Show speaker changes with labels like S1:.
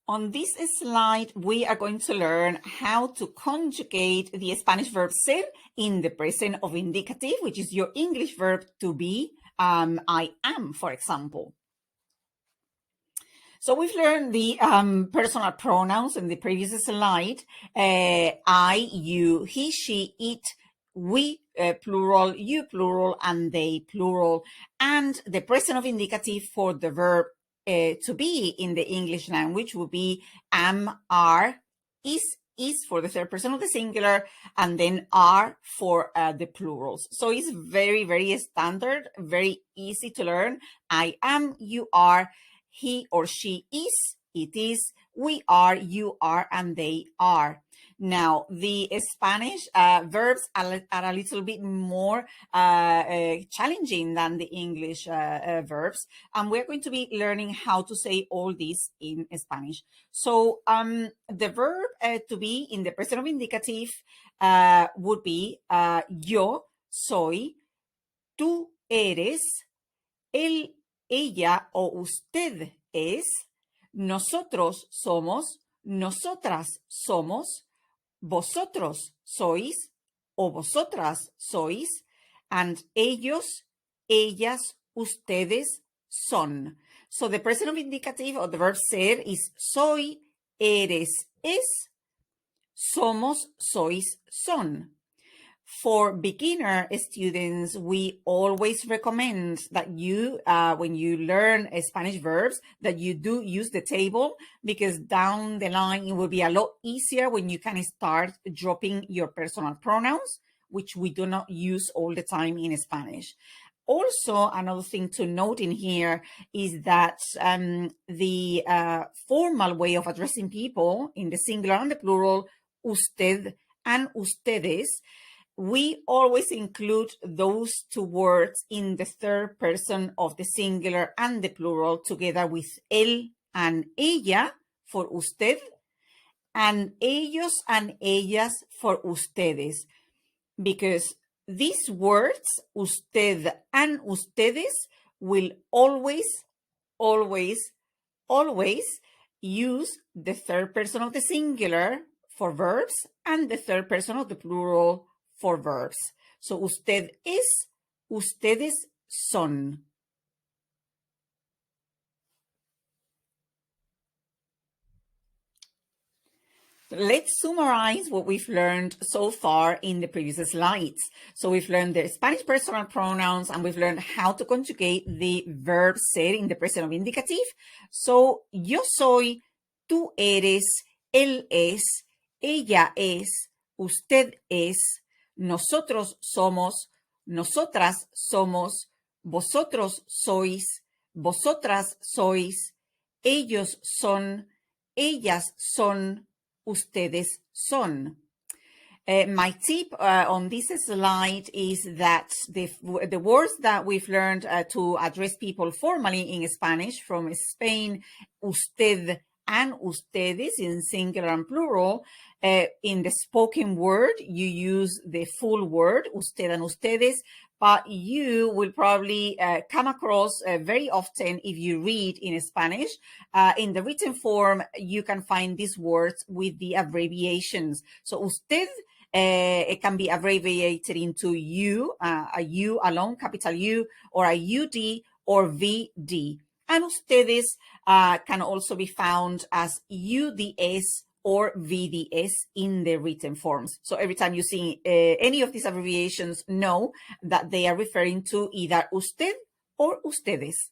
S1: On this slide, we are going to learn how to conjugate the Spanish verb ser in the present of indicative, which is your English verb to be, I am, for example. So we've learned the personal pronouns in the previous slide. I, you, he, she, it, we, plural, you, plural, and they, plural. And the present of indicative for the verb to be in the English language would be am, are, is for the third person of the singular, and then are for the plurals. So it's very, very standard, very easy to learn. I am, you are, he or she is, it is, we are, you are, and they are. Now, the Spanish verbs are a little bit more challenging than the English verbs, and we're going to be learning how to say all this in Spanish. So the verb to be in the present of indicative would be yo soy, tú eres, él, ella o usted es, nosotros somos, nosotras somos, vosotros sois o vosotras sois, and ellos, ellas, ustedes son. So the present of indicative of the verb ser is soy, eres, es, somos, sois, son. For beginner students, we always recommend that you, when you learn Spanish verbs, that you do use the table, because down the line, it will be a lot easier when you can start dropping your personal pronouns, which we do not use all the time in Spanish. Also, another thing to note in here is that the formal way of addressing people in the singular and the plural, usted and ustedes, we always include those two words in the third person of the singular and the plural together with él and ella for usted, and ellos and ellas for ustedes, because these words, usted and ustedes, will always, always, always use the third person of the singular for verbs and the third person of the plural for verbs. So usted es, ustedes son. Let's summarize what we've learned so far in the previous slides. So we've learned the Spanish personal pronouns, and we've learned how to conjugate the verb ser in the present of indicative. So yo soy, tú eres, él es, ella es, usted es, nosotros somos, nosotras somos, vosotros sois, vosotras sois, ellos son, ellas son, ustedes son. My tip on this slide is that the words that we've learned to address people formally in Spanish from Spain, usted and ustedes in singular and plural, in the spoken word, you use the full word, usted and ustedes, but you will probably come across very often if you read in Spanish. In the written form, you can find these words with the abbreviations. So usted, it can be abbreviated into U, a U alone, capital U, or a UD or VD. And ustedes can also be found as UDS or VDS in the written forms. So every time you see any of these abbreviations, know that they are referring to either usted or ustedes.